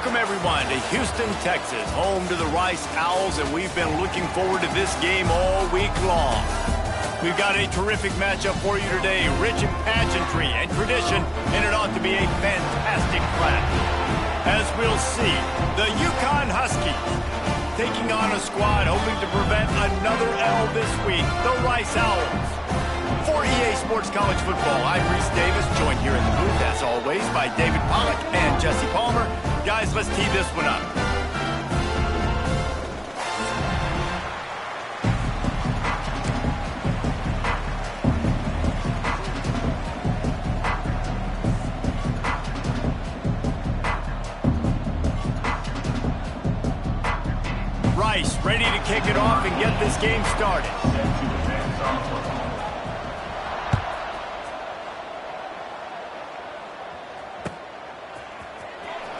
Welcome, everyone, to Houston, Texas, home to the Rice Owls, and we've been looking forward to this game all week long. We've got a terrific matchup for you today, rich in pageantry and tradition, and it ought to be a fantastic clash. As we'll see, the UConn Huskies taking on a squad hoping to prevent another L this week, the Rice Owls. For EA Sports College Football, I'm Reese Davis, joined here in the booth, as always, by David Pollack and Jesse Palmer. Guys, let's tee this one up. Rice ready to kick it off and get this game started.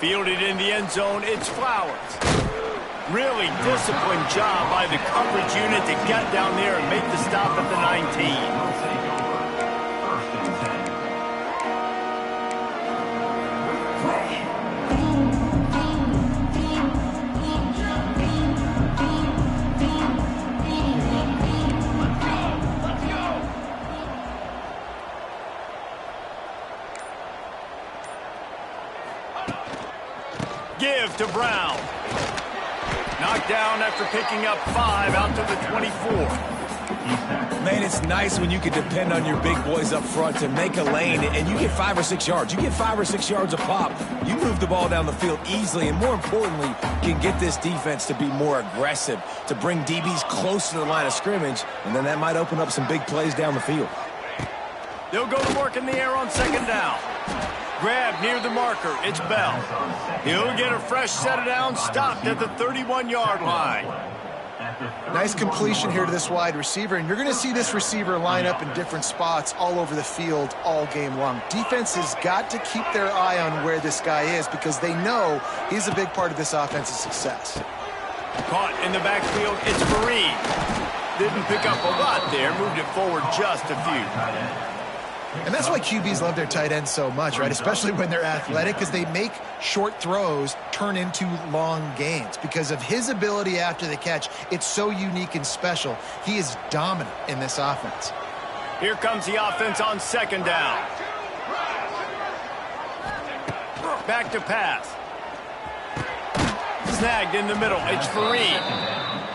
Fielded in the end zone, it's Flowers. Really disciplined job by the coverage unit to get down there and make the stop at the 19. Give to Brown. Knocked down after picking up 5 out to the 24. Man, it's nice when you can depend on your big boys up front to make a lane and you get 5 or 6 yards. You get 5 or 6 yards a pop. You move the ball down the field easily and, more importantly, can get this defense to be more aggressive, to bring DBs close to the line of scrimmage, and then that might open up some big plays down the field. They'll go to work in the air on second down. Grab near the marker. It's Bell. He'll get a fresh set of downs, stopped at the 31-yard line. Nice completion here to this wide receiver, and you're going to see this receiver line up in different spots all over the field all game long. Defense has got to keep their eye on where this guy is because they know he's a big part of this offense's success. Caught in the backfield, it's Fareed. Didn't pick up a lot there, moved it forward just a few. And that's why QBs love their tight ends so much, right? Especially when they're athletic, because they make short throws turn into long gains. Because of his ability after the catch, it's so unique and special. He is dominant in this offense. Here comes the offense on second down. Back to pass. Snagged in the middle. It's Fareed.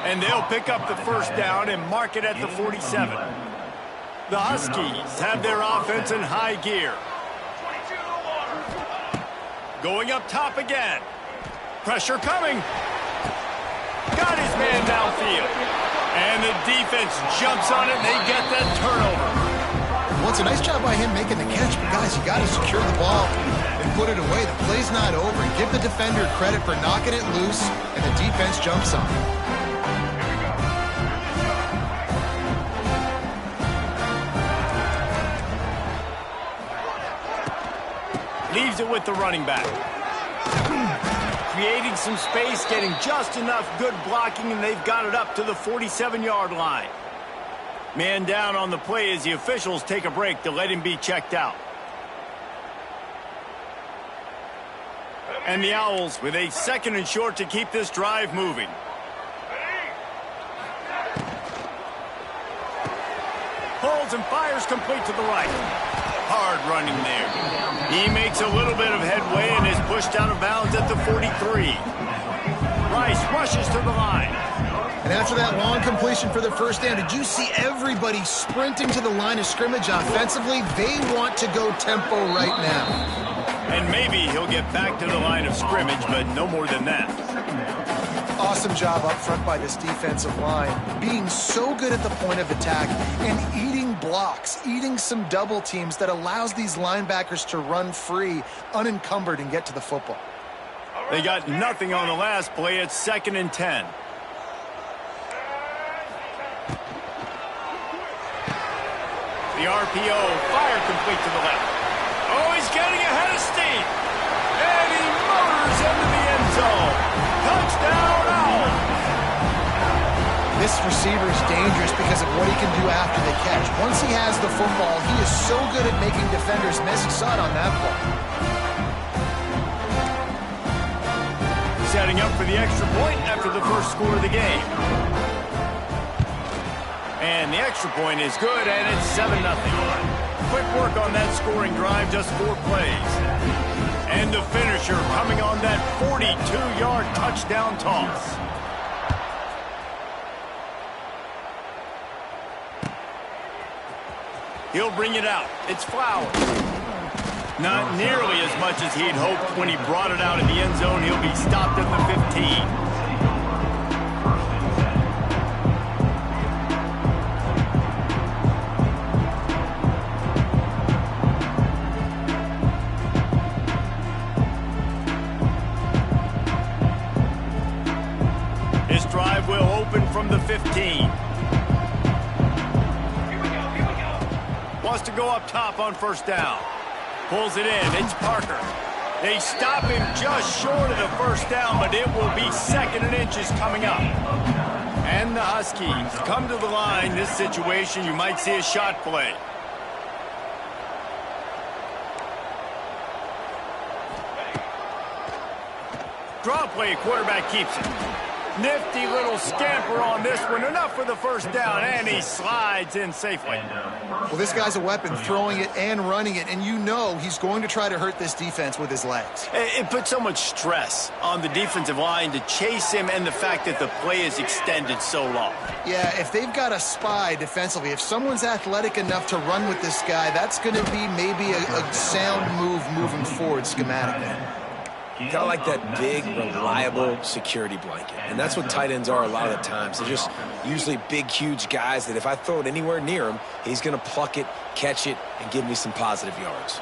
And they'll pick up the first down and mark it at the 47. The Huskies have their offense in high gear. Going up top again. Pressure coming. Got his man downfield. And the defense jumps on it, and they get that turnover. Well, it's a nice job by him making the catch, but guys, you got to secure the ball and put it away. The play's not over. Give the defender credit for knocking it loose, and the defense jumps on it. Leaves it with the running back. Creating some space, getting just enough good blocking, and they've got it up to the 47-yard line. Man down on the play as the officials take a break to let him be checked out. And the Owls with a second and short to keep this drive moving. Pulls and fires complete to the right. Hard running there. He makes a little bit of headway and is pushed out of bounds at the 43. Rice rushes to the line. And after that long completion for the first down, did you see everybody sprinting to the line of scrimmage offensively? They want to go tempo right now. And maybe he'll get back to the line of scrimmage, but no more than that. Awesome job up front by this defensive line, being so good at the point of attack and eating blocks, eating some double teams that allows these linebackers to run free, unencumbered, and get to the football. They got nothing on the last play. It's 2nd and 10. The RPO, fire complete to the left. Oh, he's getting ahead of steam. And he motors into the end zone. Touchdown, Owls. This receiver is dangerous because of what he can do after the catch. Once he has the football, he is so good at making defenders miss. You saw it on that play. setting up for the extra point after the first score of the game. And the extra point is good, and it's 7-0. Quick work on that scoring drive, just 4 plays. And the finisher coming on that 42-yard touchdown toss. He'll bring it out. It's Flowers. Not nearly as much as he'd hoped when he brought it out in the end zone. He'll be stopped at the 15. This drive will open from the 15. Wants to go up top on first down. Pulls it in. It's Parker. They stop him just short of the first down, but it will be 2nd and inches coming up. And the Huskies come to the line. This situation, you might see a shot play. Draw play, quarterback keeps it. Nifty little scamper on this one. Enough for the first down, and he slides in safely. Well, this guy's a weapon, throwing it and running it, and you know he's going to try to hurt this defense with his legs. It puts so much stress on the defensive line to chase him, and the fact that the play is extended so long. Yeah, if they've got a spy defensively, if someone's athletic enough to run with this guy, that's going to be maybe a sound move moving forward schematically. Kind of like that big, reliable security blanket. And that's what tight ends are a lot of the times. They're just usually big, huge guys that if I throw it anywhere near him, he's going to pluck it, catch it, and give me some positive yards.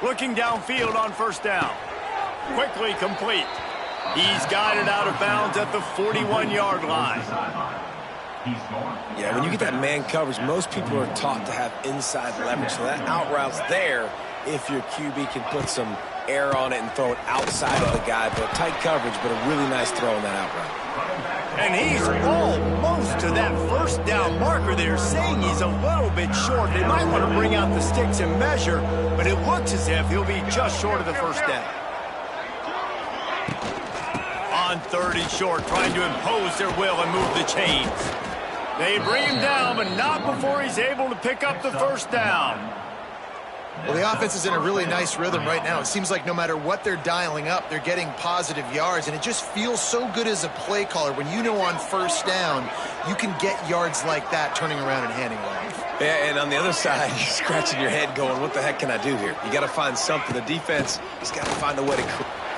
Looking downfield on first down. Quickly complete. He's got it out of bounds at the 41-yard line. Yeah, when you get that man coverage, most people are taught to have inside leverage. So that out route's there if your QB can put some air on it and throw it outside of the guy. But tight coverage, but a really nice throw on that out route. And he's almost to that first down marker. They're saying he's a little bit short. They might want to bring out the sticks and measure, but it looks as if he'll be just short of the first down. On 30 short, trying to impose their will and move the chains. They bring him down, but not before he's able to pick up the first down. Well, the offense is in a really nice rhythm right now. It seems like no matter what they're dialing up, they're getting positive yards, and it just feels so good as a play caller when you know on first down you can get yards like that turning around and handing it off. Yeah, and on the other side, you're scratching your head going, what the heck can I do here? You got to find something. The defense has got to find a way to...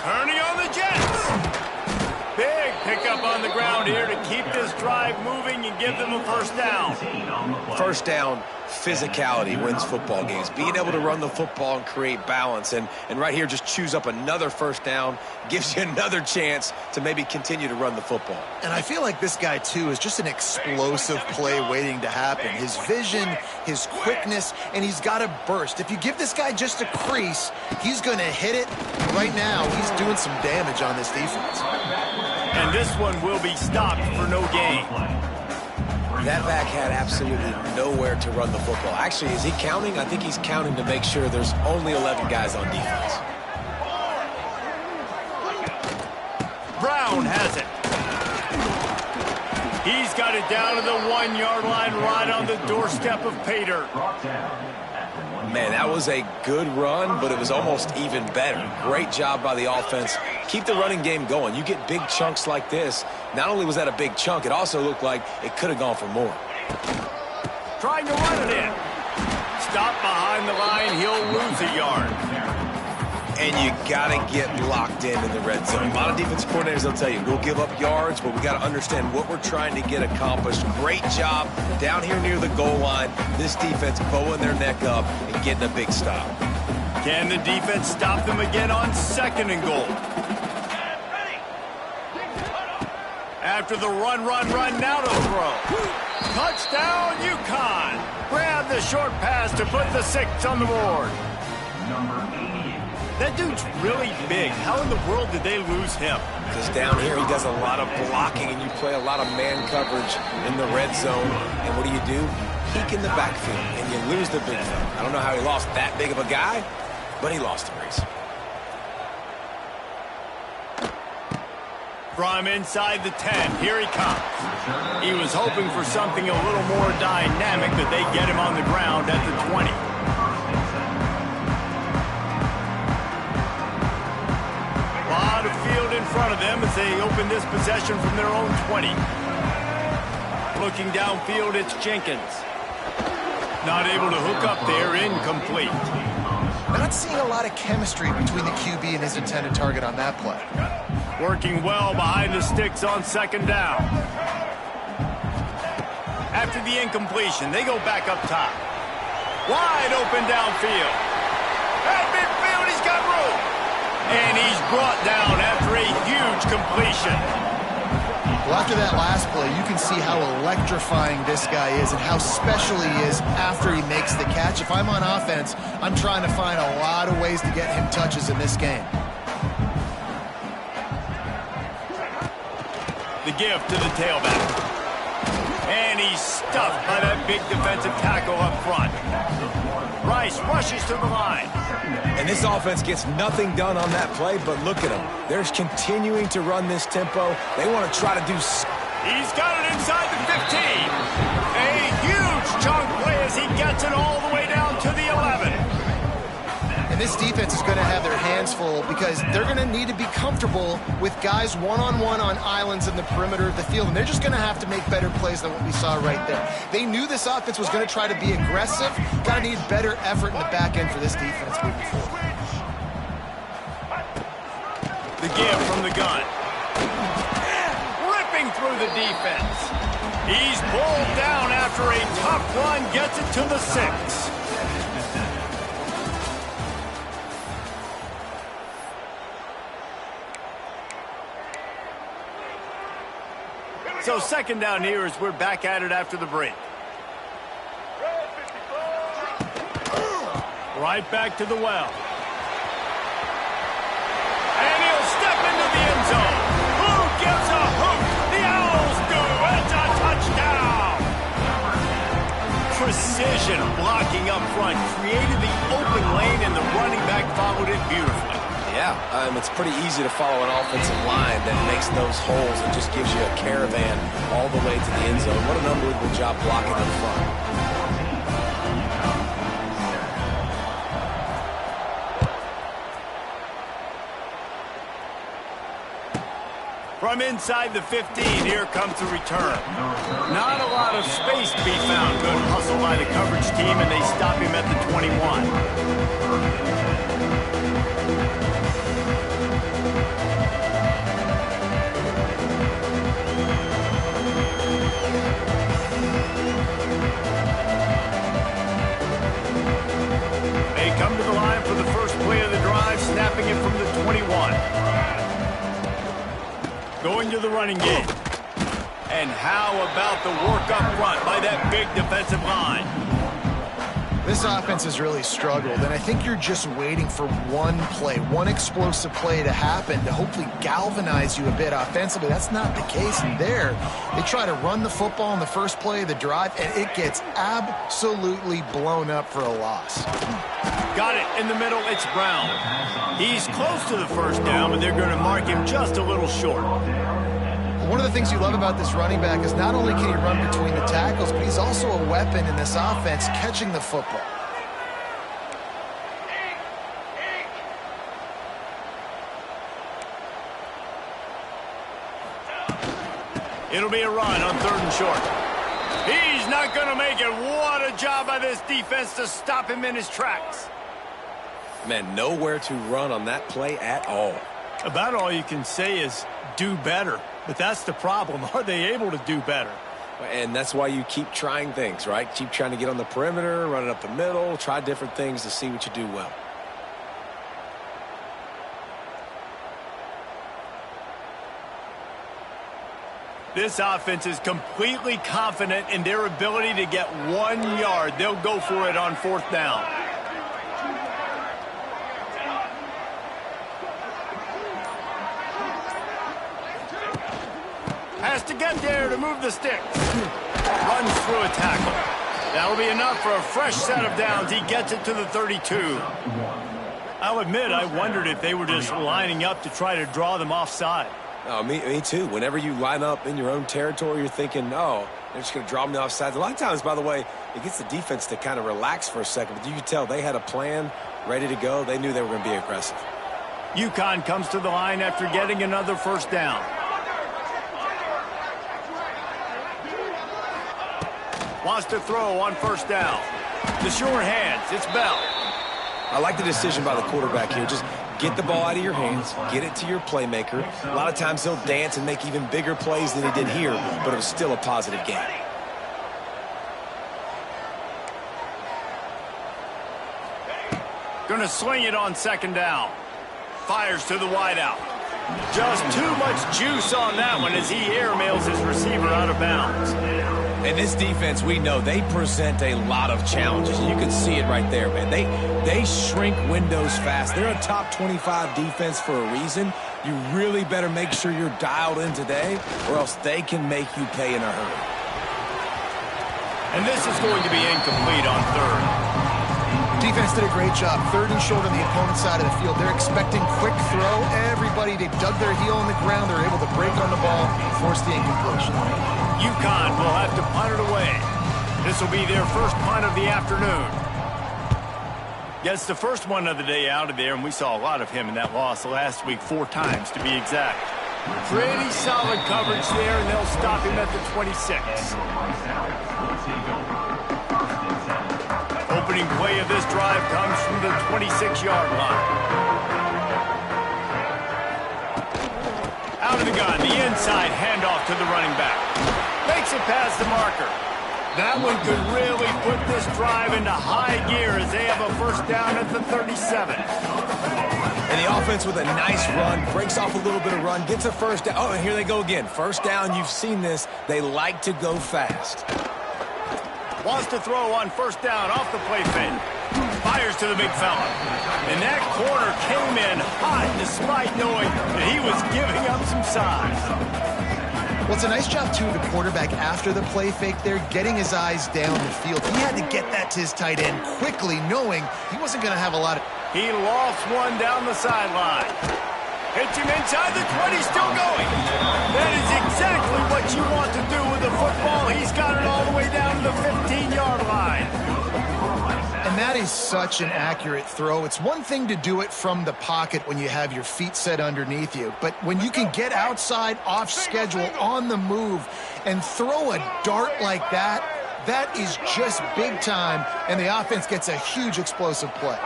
Turning on the Jets. Big pickup on the ground here to keep this drive moving and give them a first down. First down, physicality wins football games. Being able to run the football and create balance. And right here, just choose up another first down, gives you another chance to maybe continue to run the football. And I feel like this guy, too, is just an explosive play waiting to happen. His vision, his quickness, and he's got a burst. If you give this guy just a crease, he's going to hit it. Right now, he's doing some damage on this defense. And this one will be stopped for no gain. That back had absolutely nowhere to run the football. Actually, is he counting? I think he's counting to make sure there's only 11 guys on defense. Brown has it. He's got it down to the 1-yard line right on the doorstep of pay dirt. Man, that was a good run, but it was almost even better. Great job by the offense. Keep the running game going. You get big chunks like this. Not only was that a big chunk, it also looked like it could have gone for more. Trying to run it in. Stop behind the line. He'll lose a yard. And you got to get locked in the red zone. A lot of defensive coordinators, they'll tell you, we'll give up yards, but we got to understand what we're trying to get accomplished. Great job down here near the goal line. This defense bowing their neck up and getting a big stop. Can the defense stop them again on 2nd and goal? After the run, now to throw. Touchdown, UConn. Grab the short pass to put the 6 on the board. That dude's really big. How in the world did they lose him? Because down here he does a lot of blocking, and you play a lot of man coverage in the red zone. And what do? peek in the backfield, and you lose the big fella. I don't know how he lost that big of a guy, but he lost the race. From inside the 10, here he comes. He was hoping for something a little more dynamic, but they get him on the ground at the 20. A lot of field in front of them as they open this possession from their own 20. Looking downfield, it's Jenkins. Not able to hook up there, incomplete. Not seeing a lot of chemistry between the QB and his intended target on that play. Working well behind the sticks on second down. After the incompletion, they go back up top. Wide open downfield. At midfield, he's got room. And he's brought down after a huge completion. Well, after that last play, you can see how electrifying this guy is and how special he is after he makes the catch. If I'm on offense, I'm trying to find a lot of ways to get him touches in this game. The give to the tailback. And he's stuffed by that big defensive tackle up front. Rice rushes to the line. And this offense gets nothing done on that play, but look at them. They're continuing to run this tempo. They want to try to do... He's got it inside the 15. A huge chunk play as he gets it all the way down to the 11. And this defense is going to have their hands full because they're going to need to be comfortable with guys one-on-one on islands in the perimeter of the field. And they're just going to have to make better plays than what we saw right there. They knew this offense was going to try to be aggressive. Got to need better effort in the back end for this defense moving forward. The give from the gun. Ripping through the defense. He's pulled down after a tough run, gets it to the 6. So second down here as we're back at it after the break. Right back to the well. And he'll step into the end zone. Who gives a hoot? The Owls do. It's a touchdown. Precision blocking up front created the open lane, and the running back followed it beautifully. Yeah, it's pretty easy to follow an offensive line that makes those holes and just gives you a caravan all the way to the end zone. What an unbelievable job blocking up front. From inside the 15, here comes the return. Not a lot of space to be found. Good hustle by the coverage team, and they stop him at the 21. They come to the line for the first play of the drive, snapping it from the 21. Going to the running game. And how about the work up front by that big defensive line? This offense has really struggled, and I think you're just waiting for one play, one explosive play to happen to hopefully galvanize you a bit offensively. That's not the case in there. They try to run the football in the first play of the drive, and it gets absolutely blown up for a loss. Got it in the middle. It's Brown. He's close to the first down, but they're going to mark him just a little short. One of the things you love about this running back is not only can he run between the tackles, but he's also a weapon in this offense catching the football. It'll be a run on 3rd and short. He's not going to make it. What a job by this defense to stop him in his tracks. Man, nowhere to run on that play at all. About all you can say is do better. But that's the problem. Are they able to do better? And that's why you keep trying things, right? Keep trying to get on the perimeter, run it up the middle, try different things to see what you do well. This offense is completely confident in their ability to get 1 yard. They'll go for it on 4th down. Has to get there to move the sticks. Runs through a tackle. That'll be enough for a fresh set of downs. He gets it to the 32. I'll admit, I wondered if they were just lining up to try to draw them offside. Oh, me too. Whenever you line up in your own territory, you're thinking, oh, they're just going to draw me offside. A lot of times, by the way, it gets the defense to kind of relax for a second. But you can tell they had a plan ready to go. They knew they were going to be aggressive. UConn comes to the line after getting another first down. Wants to throw on first down. The sure hands. It's Bell. I like the decision by the quarterback here. Just get the ball out of your hands, get it to your playmaker. A lot of times he'll dance and make even bigger plays than he did here, but it was still a positive game. Gonna swing it on second down. Fires to the wideout. Just too much juice on that one as he airmails his receiver out of bounds. And this defense, we know, they present a lot of challenges. You can see it right there, man. They shrink windows fast. They're a top 25 defense for a reason. You really better make sure you're dialed in today, or else they can make you pay in a hurry. And this is going to be incomplete on third. Defense did a great job. Third and short on the opponent's side of the field. They're expecting quick throw. Everybody, they dug their heel in the ground. They're able to break on the ball, force the incompletion. UConn will have to punt it away. This will be their first punt of the afternoon. Gets the first one of the day out of there, and we saw a lot of him in that loss last week, 4 times to be exact. Pretty solid coverage there, and they'll stop him at the 26. Opening play of this drive comes from the 26-yard line. Out of the gun, the inside handoff to the running back. Makes it past the marker. That one could really put this drive into high gear as they have a first down at the 37. And the offense with a nice run, breaks off a little bit of run, gets a first down. Oh, and here they go again. First down, you've seen this. They like to go fast. Wants to throw on first down off the play fake. Fires to the big fella. And that corner came in hot despite knowing that he was giving up some size. Well, it's a nice job, too, of the quarterback after the play fake there, getting his eyes down the field. He had to get that to his tight end quickly, knowing he wasn't going to have a lot of... He lost one down the sideline. Hits him inside the 20, still going. That is exactly what you want to do with the football. He's got it all the way down to the 15-yard line. And that is such an accurate throw. It's one thing to do it from the pocket when you have your feet set underneath you, but when you can get outside, off schedule, on the move, and throw a dart like that, that is just big time, and the offense gets a huge explosive play.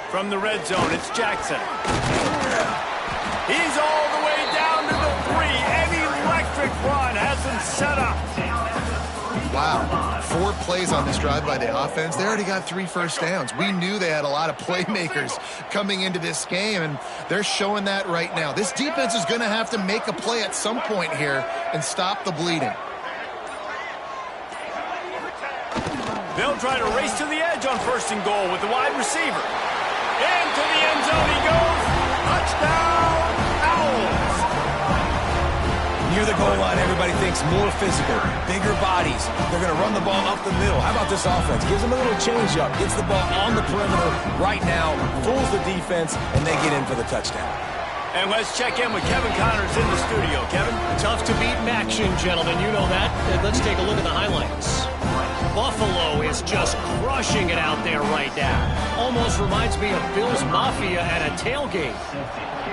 From the red zone, it's Jackson. He's all the way down to the 3. An electric run has him set up. Wow, 4 plays on this drive by the offense. They already got 3 first downs. We knew they had a lot of playmakers coming into this game, and they're showing that right now. This defense is going to have to make a play at some point here and stop the bleeding. They'll try to race to the edge on first and goal with the wide receiver. Into the end zone he goes. Touchdown, Owls. Near the goal line, everybody thinks more physical, bigger bodies. They're going to run the ball up the middle. How about this offense? Gives them a little change-up, gets the ball on the perimeter right now, fools the defense, and they get in for the touchdown. And let's check in with Kevin Connors in the studio. Kevin? Tough to beat in action, gentlemen. You know that. Let's take a look at the highlights. Buffalo is just crushing it out there right now. Almost reminds me of Bills Mafia at a tailgate.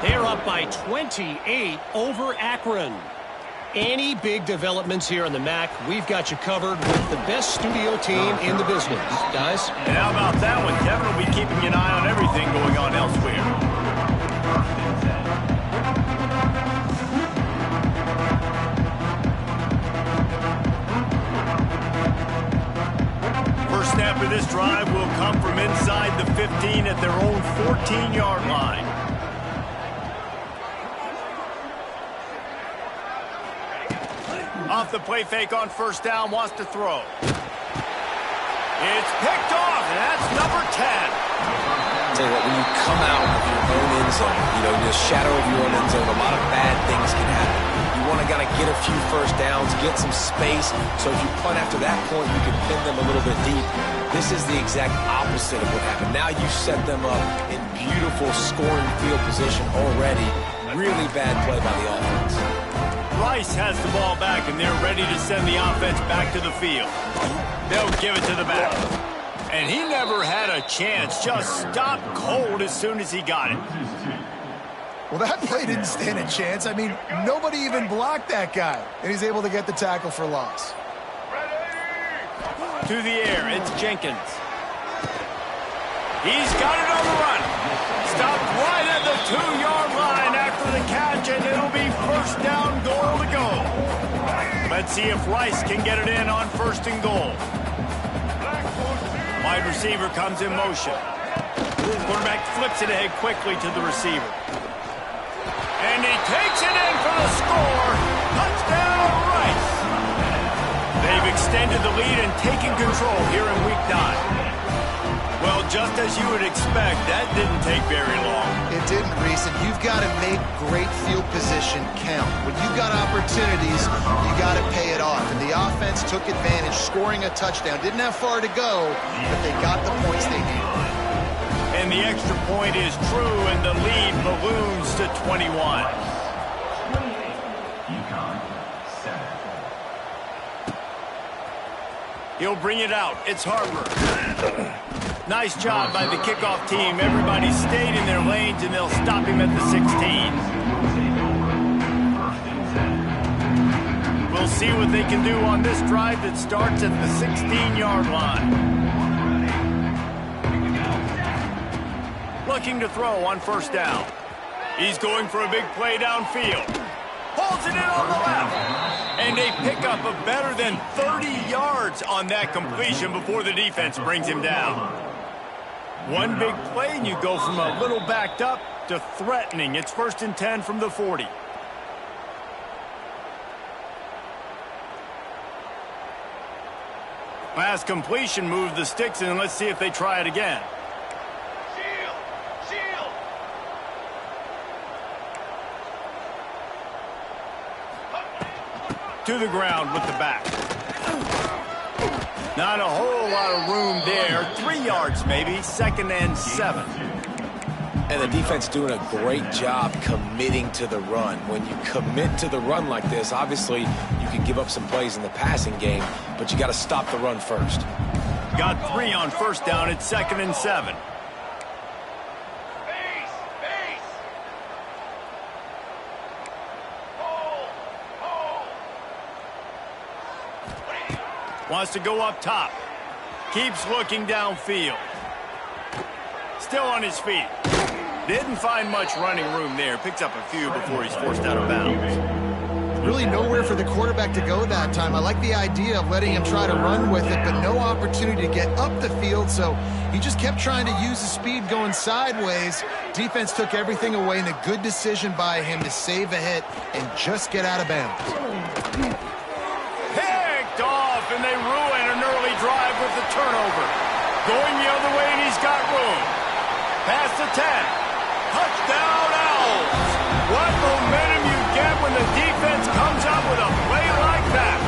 They're up by 28 over Akron. Any big developments here on the MAC, we've got you covered with the best studio team in the business. Guys? And how about that one? Kevin will be keeping an eye on everything going on elsewhere. First snap of this drive will come from inside the 15 at their own 14-yard line. Off the play fake on first down, wants to throw. It's picked off, and that's number 10. tell you what, when you come out of your own end zone, you know, the shadow of your own end zone, a lot of bad things can happen. You want to kind of get a few first downs, get some space, so if you punt after that point, you can pin them a little bit deep. This is the exact opposite of what happened. Now you set them up in beautiful scoring field position already. Really bad play by the offense. Rice has the ball back, and they're ready to send the offense back to the field. They'll give it to the back. And he never had a chance. Just stopped cold as soon as he got it. Well, that play didn't stand a chance. I mean, nobody even blocked that guy. And he's able to get the tackle for loss. To the air, it's Jenkins. He's got it on the run. Stopped right at the 2-yard line after the catch, and it'll be first down goal to go. Let's see if Rice can get it in on first and goal. Wide receiver comes in motion. Quarterback flips it ahead quickly to the receiver. And he takes it in for the score. Touchdown, Rice. They've extended the lead and taken control here in week 9. Well, just as you would expect, that didn't take very long. It didn't, Reese, and you've got to make great field position count. When you've got opportunities, you got to pay it off. And the offense took advantage, scoring a touchdown. Didn't have far to go, but they got the points they needed. And the extra point is true, and the lead balloons to 21. He'll bring it out. It's Harper. Nice job by the kickoff team. Everybody stayed in their lanes, and they'll stop him at the 16. We'll see what they can do on this drive that starts at the 16-yard line. Looking to throw on first down. He's going for a big play downfield. Pulls it in on the left. And a pickup of better than 30 yards on that completion before the defense brings him down. One big play, and you go from a little backed up to threatening. It's first and 10 from the 40. Last completion moved the sticks, and let's see if they try it again. To the ground with the back. Not a whole lot of room there. 3 yards maybe, second and 7. And the defense doing a great job committing to the run. When you commit to the run like this, obviously you can give up some plays in the passing game, but you got to stop the run first. Got 3 on first down. It's second and 7. Wants to go up top. Keeps looking downfield. Still on his feet. Didn't find much running room there. Picks up a few before he's forced out of bounds. Really nowhere for the quarterback to go that time. I like the idea of letting him try to run with it, but no opportunity to get up the field, so he just kept trying to use the speed going sideways. Defense took everything away, and a good decision by him to save a hit and just get out of bounds. Picked off, and they ruin an early drive with the turnover. Going the other way, and he's got room. Past the 10. Touchdown, Owls. What momentum you get when the defense comes up with a play like that.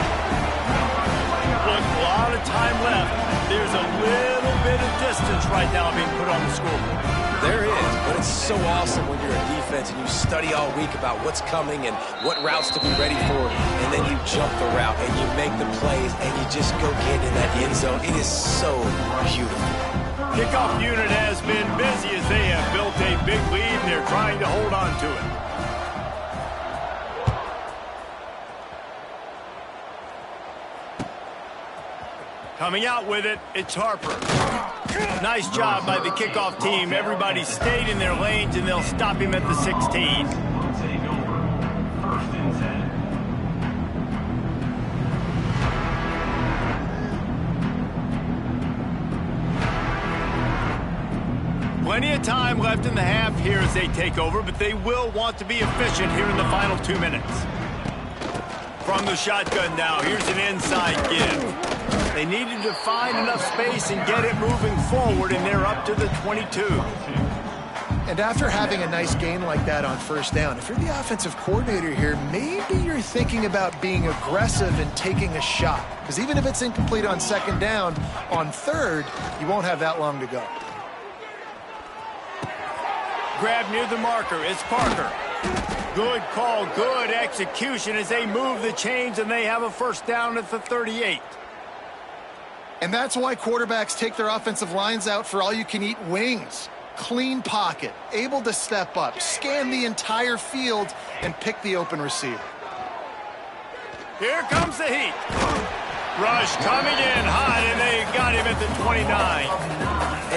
With a lot of time left, there's a little bit of distance right now being put on the scoreboard. There is, but it's so awesome when you're a defense and you study all week about what's coming and what routes to be ready for, and then you jump the route and you make the plays and you just go get in that end zone. It is so beautiful. Kickoff unit has been busy as they have built a big lead, and they're trying to hold on to it. Coming out with it, it's Harper. Nice job by the kickoff team. Everybody stayed in their lanes, and they'll stop him at the 16. Plenty of time left in the half here as they take over, but they will want to be efficient here in the final 2 minutes. From the shotgun now, here's an inside give. They needed to find enough space and get it moving forward, and they're up to the 22. And after having a nice gain like that on first down, if you're the offensive coordinator here, maybe you're thinking about being aggressive and taking a shot. Because even if it's incomplete on second down, on third, you won't have that long to go. Grab near the marker. It's Parker. Good call, good execution as they move the chains, and they have a first down at the 38. And that's why quarterbacks take their offensive lines out for all-you-can-eat wings. Clean pocket, able to step up, scan the entire field, and pick the open receiver. Here comes the heat. Rush coming in hot, and they got him at the 29.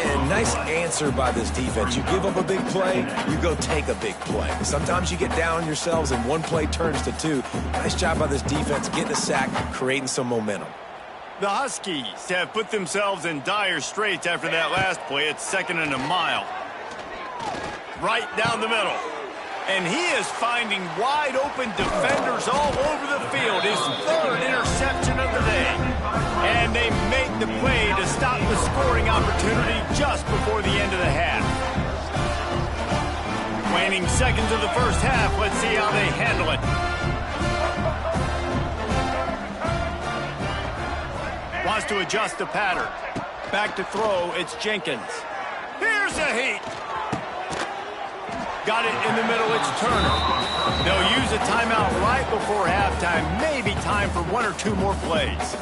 And nice answer by this defense. You give up a big play, you go take a big play. Sometimes you get down on yourselves and one play turns to two. Nice job by this defense getting a sack, creating some momentum. The Huskies have put themselves in dire straits after that last play. It's 2nd and a mile. Right down the middle. And he is finding wide open defenders all over the field. His 3rd interception of the day. And they make the play to stop the scoring opportunity just before the end of the half. Waning seconds of the first half. Let's see how they handle it. Wants to adjust the pattern. Back to throw, it's Jenkins. Here's a heat. Got it in the middle, it's Turner. They'll use a timeout right before halftime. Maybe time for 1 or 2 more plays.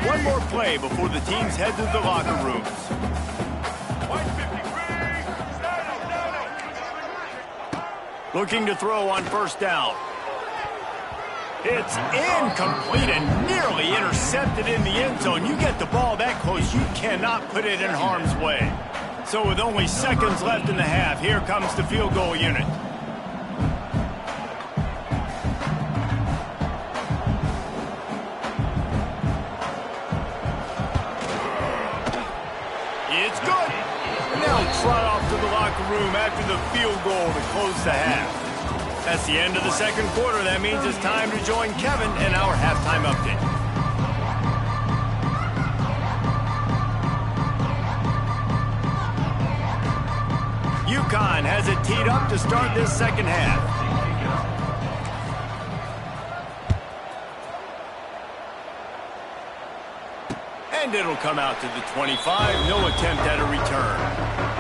One more play before the teams head to the locker rooms. Looking to throw on first down. It's incomplete and nearly intercepted in the end zone. You get the ball that close, you cannot put it in harm's way. So with only seconds left in the half, here comes the field goal unit. It's good. And they'll trot off to the locker room after the field goal to close the half. That's the end of the second quarter. That means it's time to join Kevin in our halftime update. UConn has it teed up to start this second half. And it'll come out to the 25. No attempt at a return.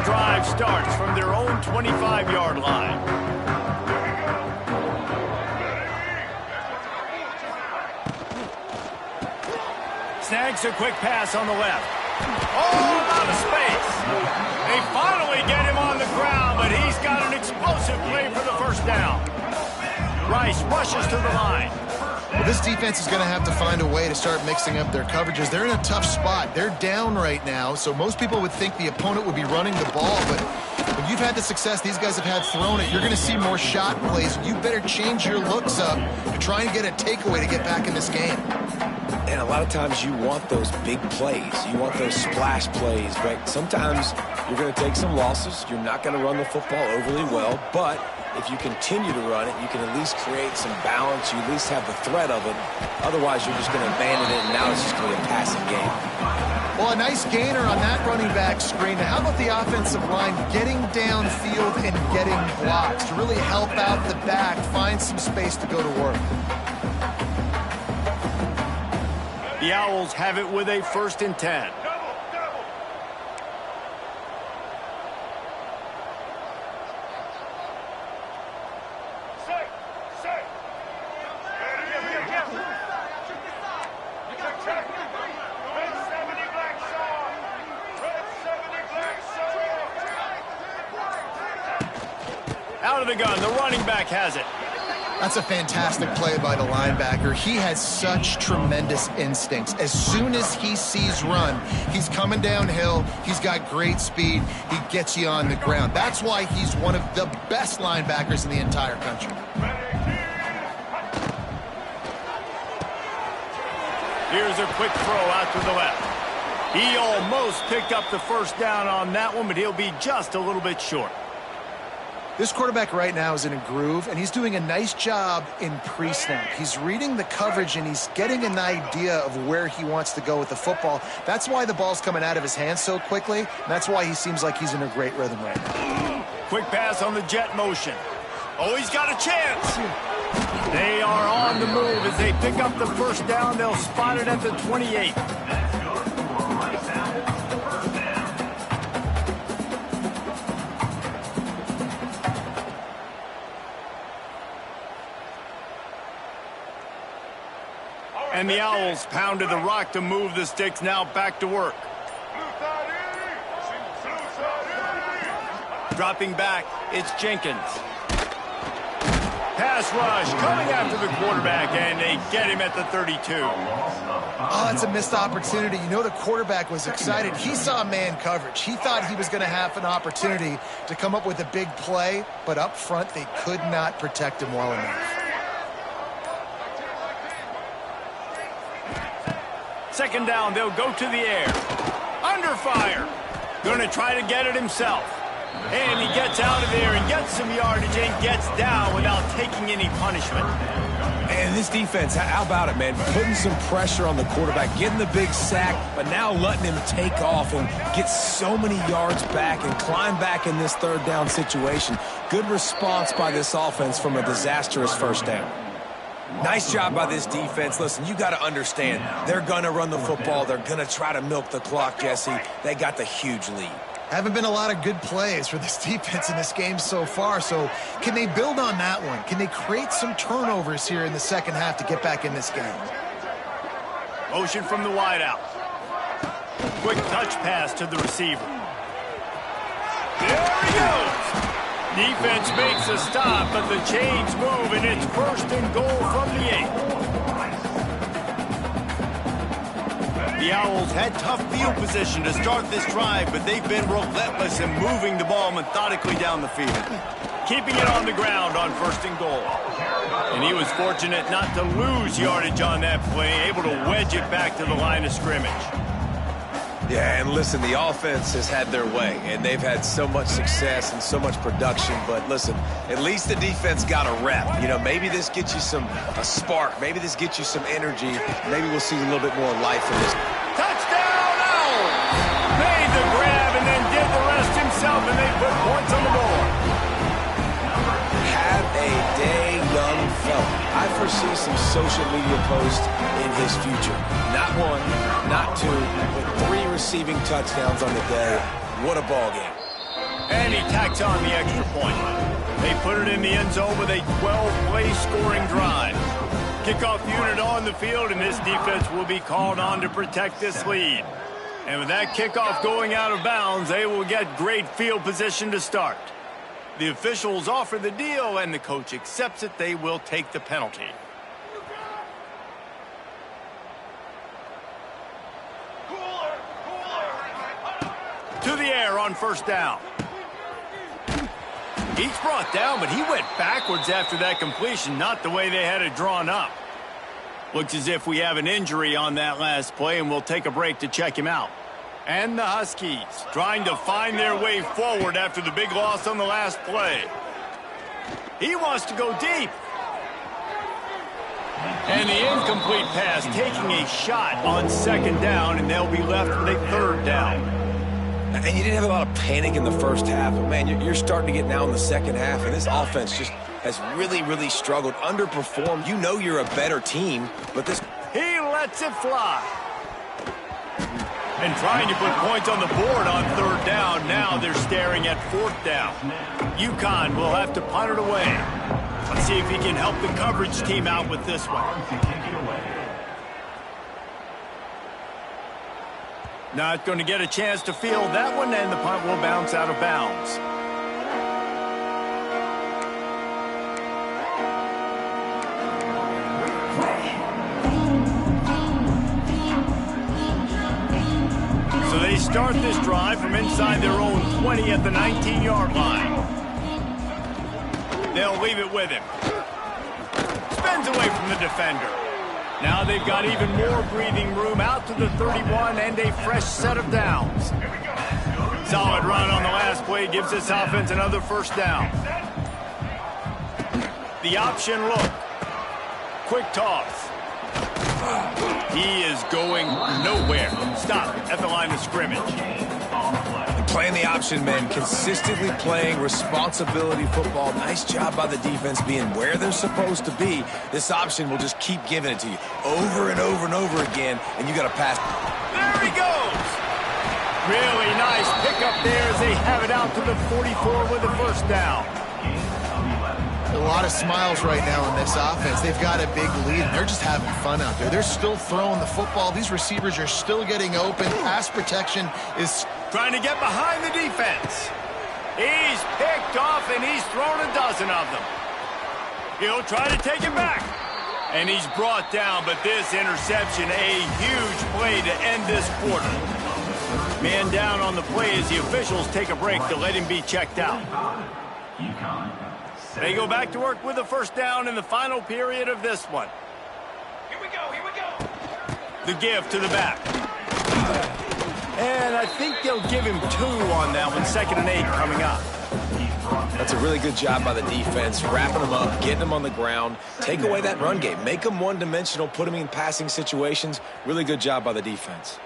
Drive starts from their own 25-yard line. Snags a quick pass on the left. Oh, out of space. They finally get him on the ground, but he's got an explosive play for the first down. Rice rushes to the line. Well, this defense is going to have to find a way to start mixing up their coverages. They're in a tough spot. They're down right now, so most people would think the opponent would be running the ball, but when you've had the success these guys have had throwing it, you're going to see more shot plays. You better change your looks up to try and get a takeaway to get back in this game. And a lot of times you want those big plays. You want those splash plays, but sometimes you're going to take some losses. You're not going to run the football overly well, but if you continue to run it, you can at least create some balance. You at least have the threat of it. Otherwise, you're just going to abandon it, and now it's just going to be a passing game. Well, a nice gainer on that running back screen. Now, how about the offensive line getting downfield and getting blocks to really help out the back, find some space to go to work? The Owls have it with a 1st and 10. Out of the gun, the running back has it. That's a fantastic play by the linebacker. He has such tremendous instincts. As soon as he sees run, he's coming downhill. He's got great speed. He gets you on the ground. That's why he's one of the best linebackers in the entire country. Here's a quick throw out to the left. He almost picked up the first down on that one, but he'll be just a little bit short. This quarterback right now is in a groove, and he's doing a nice job in pre-snap. He's reading the coverage, and he's getting an idea of where he wants to go with the football. That's why the ball's coming out of his hands so quickly, and that's why he seems like he's in a great rhythm right now. Quick pass on the jet motion. Oh, he's got a chance. They are on the move as they pick up the first down. They'll spot it at the 28. And the Owls pounded the rock to move the sticks, now back to work. Dropping back, it's Jenkins. Pass rush, coming after the quarterback, and they get him at the 32. Oh, that's a missed opportunity. You know the quarterback was excited. He saw man coverage. He thought he was going to have an opportunity to come up with a big play, but up front they could not protect him well enough. Second down, they'll go to the air. Under fire. Going to try to get it himself. And he gets out of there and gets some yardage and gets down without taking any punishment. And this defense, how about it, man? Putting some pressure on the quarterback, getting the big sack, but now letting him take off and get so many yards back and climb back in this third down situation. Good response by this offense from a disastrous first down. Nice job by this defense. Listen, you got to understand, they're going to run the football. They're going to try to milk the clock, Jesse. They got the huge lead. Haven't been a lot of good plays for this defense in this game so far, so can they build on that one? Can they create some turnovers here in the second half to get back in this game? Motion from the wideout. Quick touch pass to the receiver. There he goes. Defense makes a stop, but the chains move, and it's first and goal from the 8. The Owls had tough field position to start this drive, but they've been relentless in moving the ball methodically down the field. Keeping it on the ground on first and goal. And he was fortunate not to lose yardage on that play, able to wedge it back to the line of scrimmage. Yeah, and listen, the offense has had their way, and they've had so much success and so much production. But listen, at least the defense got a rep. You know, maybe this gets you a spark. Maybe this gets you some energy. Maybe we'll see a little bit more life in this. Touchdown, Owls! Made the grab and then did the rest himself, and they put points on the board. Have a day, young fella. I foresee some social media posts in his future. Not one, not two, but 3 receiving touchdowns on the day. What a ball game. And he tacks on the extra point. They put it in the end zone with a 12-play scoring drive. Kickoff unit on the field, and this defense will be called on to protect this lead. And with that kickoff going out of bounds, they will get great field position to start. The officials offer the deal, and the coach accepts it. They will take the penalty. To the air on first down. He's brought down, but he went backwards after that completion, not the way they had it drawn up. Looks as if we have an injury on that last play, and we'll take a break to check him out. And the Huskies trying to find their way forward after the big loss on the last play. He wants to go deep. And the incomplete pass taking a shot on second down, and they'll be left with a third down. And you didn't have a lot of panic in the first half, but, man, you're starting to get now in the second half, and this offense just has really, really struggled, underperformed. You know you're a better team, but this... He lets it fly. And trying to put points on the board on third down. Now they're staring at fourth down. UConn will have to punt it away. Let's see if he can help the coverage team out with this one. Not going to get a chance to field that one, and the punt will bounce out of bounds. So they start this drive from inside their own 20 at the 19-yard line. They'll leave it with him. Spins away from the defender. Now they've got even more breathing room out to the 31 and a fresh set of downs. solid run on the last play gives this offense another first down. The option look. Quick toss. He is going nowhere. Stop at the line of scrimmage. Playing the option men, consistently playing responsibility football. Nice job by the defense being where they're supposed to be. This option will just keep giving it to you over and over and over again, and you got to pass. There he goes. Really nice pickup there as they have it out to the 44 with a first down. A lot of smiles right now in this offense. They've got a big lead, and they're just having fun out there. They're still throwing the football. These receivers are still getting open. Pass protection is trying to get behind the defense. He's picked off, and he's thrown a dozen of them. He'll try to take it back. And he's brought down, but this interception, a huge play to end this quarter. Man down on the play as the officials take a break to let him be checked out. They go back to work with a first down in the final period of this one. Here we go. The give to the back. And I think they'll give him 2 on that one, 2nd and 8 coming up. That's a really good job by the defense, wrapping them up, getting them on the ground, take away that run game, make them one-dimensional, put them in passing situations. Really good job by the defense.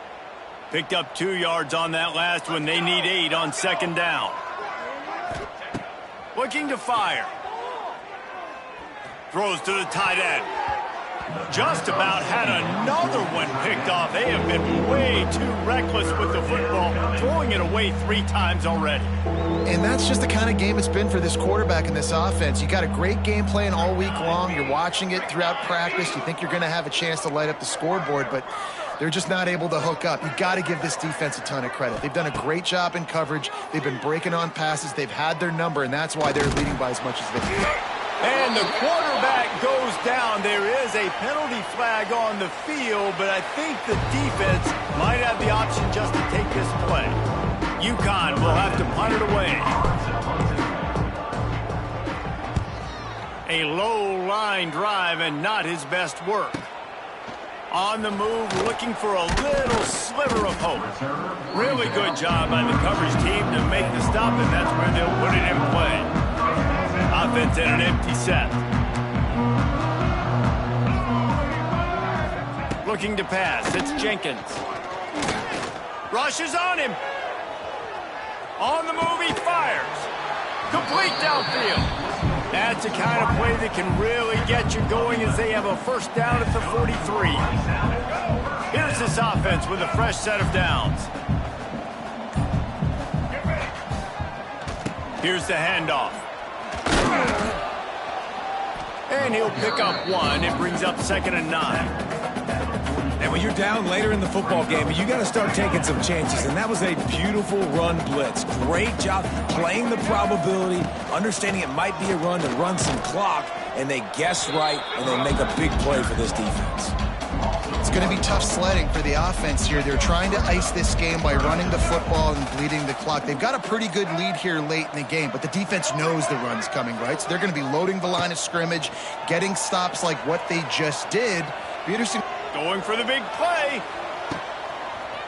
Picked up 2 yards on that last one. They need 8 on 2nd down. Looking to fire. Throws to the tight end. Just about had another one picked off. They have been way too reckless with the football, throwing it away 3 times already. And that's just the kind of game it's been for this quarterback in this offense. You got a great game plan all week long. You're watching it throughout practice. You think you're going to have a chance to light up the scoreboard, but they're just not able to hook up. You got to give this defense a ton of credit. They've done a great job in coverage. They've been breaking on passes. They've had their number, and that's why they're leading by as much as they do. And the quarterback goes down. There is a penalty flag on the field, but I think the defense might have the option just to take this play. UConn will have to punt it away. A low line drive and not his best work. On the move, looking for a little sliver of hope. Really good job by the coverage team to make the stop, and that's where they'll put it in play. Offense in an empty set. Looking to pass. It's Jenkins. Rushes on him. On the move, he fires. Complete downfield. That's the kind of play that can really get you going as they have a first down at the 43. Here's this offense with a fresh set of downs. Here's the handoff. And he'll pick up 1. It brings up 2nd and 9. And when you're down later in the football game, you got to start taking some chances. And that was a beautiful run blitz. Great job playing the probability, understanding it might be a run to run some clock, and they guess right, and they make a big play for this defense. It's going to be tough sledding for the offense here. They're trying to ice this game by running the football and bleeding the clock. They've got a pretty good lead here late in the game, but the defense knows the run's coming, right? So they're going to be loading the line of scrimmage, getting stops like what they just did. Peterson going for the big play.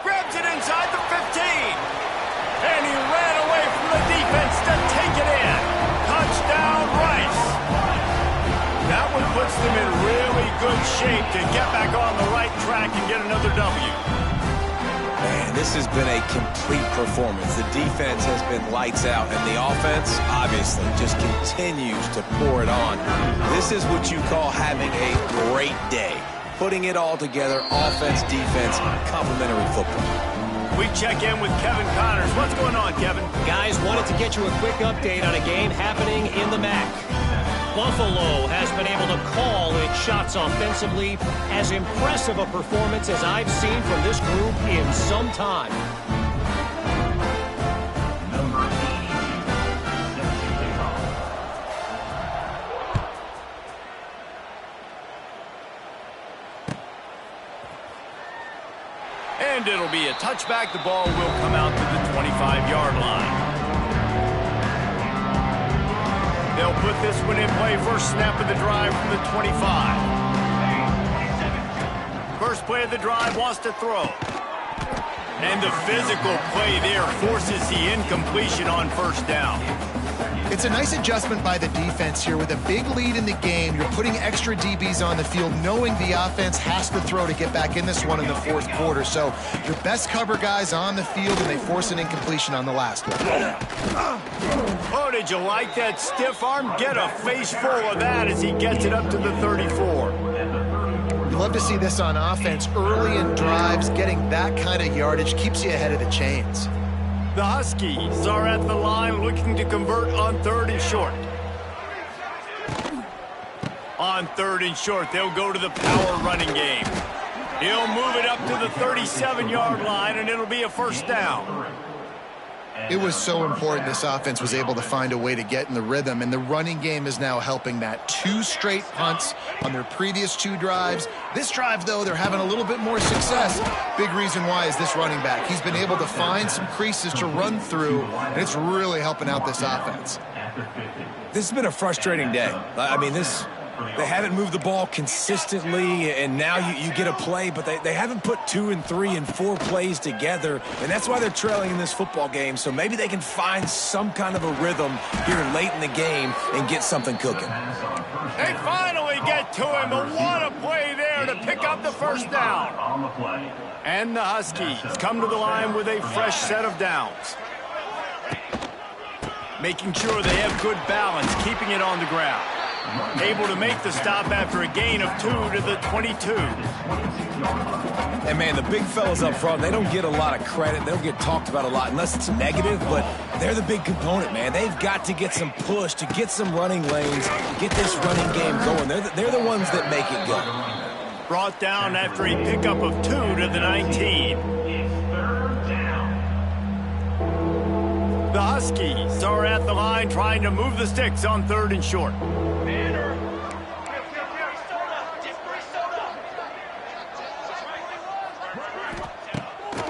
Grabs it inside the 15. And he ran away from the defense to take it in. Touchdown, Rice. That one puts them in really good shape to get back on the right track and get another W. Man, this has been a complete performance. The defense has been lights out, and the offense, obviously, just continues to pour it on. This is what you call having a great day. Putting it all together, offense, defense, complementary football. We check in with Kevin Connors. What's going on, Kevin? Guys, wanted to get you a quick update on a game happening in the MAC. Buffalo has been able to call its shots offensively. As impressive a performance as I've seen from this group in some time. And it'll be a touchback. The ball will come out to the 25-yard line. They'll put this one in play. First snap of the drive from the 25. First play of the drive, wants to throw. And the physical play there forces the incompletion on first down. It's a nice adjustment by the defense here. With a big lead in the game, you're putting extra DBs on the field, knowing the offense has to throw to get back in this one in the fourth quarter. So your best cover guys on the field, and they force an incompletion on the last one. Oh, did you like that stiff arm? Get a face full of that as he gets it up to the 34. You love to see this on offense. Early in drives, getting that kind of yardage keeps you ahead of the chains. The Huskies are at the line looking to convert on 3rd and short. On 3rd and short, they'll go to the power running game. He'll move it up to the 37-yard line, and it'll be a first down. It was so important this offense was able to find a way to get in the rhythm, and the running game is now helping that. 2 straight punts on their previous 2 drives. This drive, though, they're having a little bit more success. Big reason why is this running back. He's been able to find some creases to run through, and it's really helping out this offense. This has been a frustrating day. I mean, they haven't moved the ball consistently, and now you get a play, but they haven't put 2 and 3 and 4 plays together, and that's why they're trailing in this football game. So maybe they can find some kind of a rhythm here late in the game and get something cooking. They finally get to him, but what a play there to pick up the first down. And the Huskies come to the line with a fresh set of downs. Making sure they have good balance, keeping it on the ground. Able to make the stop after a gain of 2 to the 22. And, man, the big fellas up front, they don't get a lot of credit. They don't get talked about a lot unless it's negative, but they're the big component, man. They've got to get some push, to get some running lanes, get this running game going. They're the ones that make it go. Brought down after a pickup of 2 to the 19. The Huskies are at the line trying to move the sticks on 3rd and short.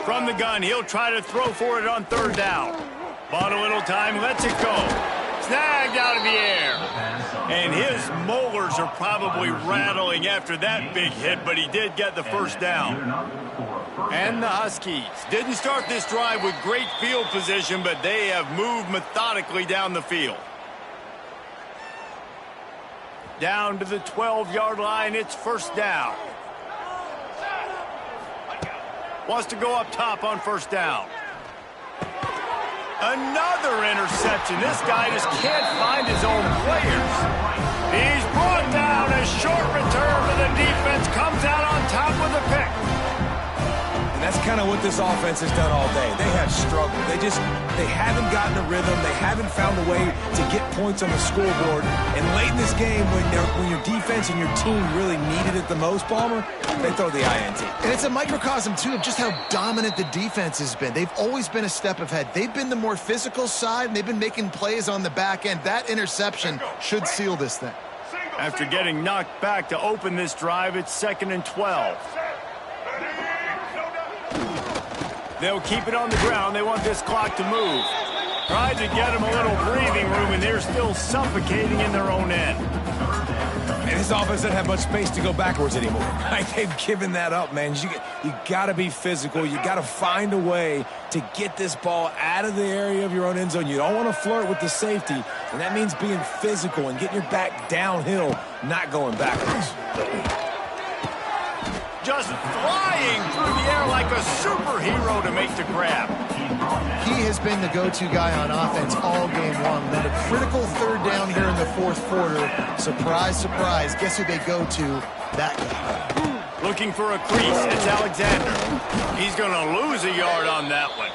From the gun, he'll try to throw for it on 3rd down. Bought a little time, lets it go. Snagged out of the air. And his molars are probably rattling after that big hit, but he did get the first down. And the Huskies didn't start this drive with great field position, but they have moved methodically down the field. Down to the 12-yard line, it's first down. Wants to go up top on first down. Another interception. This guy just can't find his own players. He's brought down. A short return for the defense. Comes out on top with a pick. And that's kind of what this offense has done all day. They have struggled. They haven't gotten a rhythm. They haven't found a way to get points on the scoreboard. And late in this game, when your defense and your team really needed it the most, Palmer, they throw the INT. And it's a microcosm, too, of just how dominant the defense has been. They've always been a step ahead. They've been the more physical side, and they've been making plays on the back end. That interception should seal this thing. After getting knocked back to open this drive, it's 2nd and 12. They'll keep it on the ground. They want this clock to move. Tried to get them a little breathing room, and they're still suffocating in their own end. And this offense doesn't have much space to go backwards anymore. They've given that up, man. You got to be physical. You got to find a way to get this ball out of the area of your own end zone. You don't want to flirt with the safety, and that means being physical and getting your back downhill, not going backwards. Just flying through the air like a superhero to make the grab. He has been the go-to guy on offense all game long. Then a critical 3rd down here in the 4th quarter. Surprise, surprise. Guess who they go to? That guy. Looking for a crease. It's Alexander. He's going to lose a yard on that one.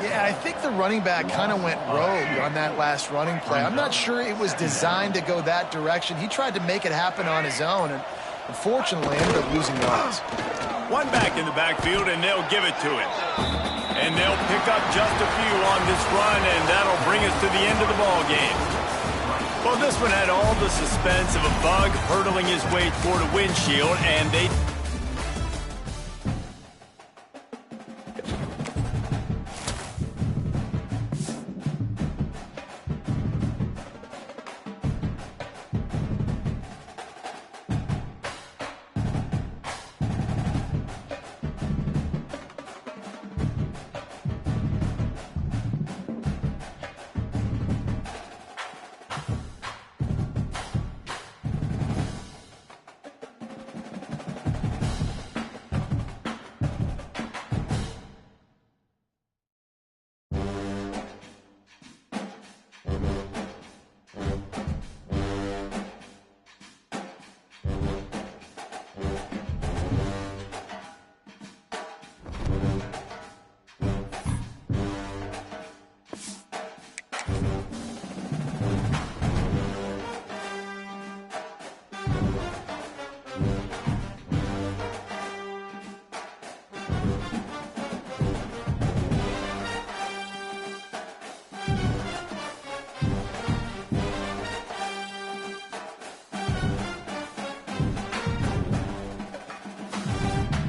Yeah, I think the running back kind of went rogue on that last running play. I'm not sure it was designed to go that direction. He tried to make it happen on his own, and unfortunately ended up losing yards. One back in the backfield, and they'll give it to him. And they'll pick up just a few on this run, and that'll bring us to the end of the ball game. Well, this one had all the suspense of a bug hurtling his way toward a windshield, and they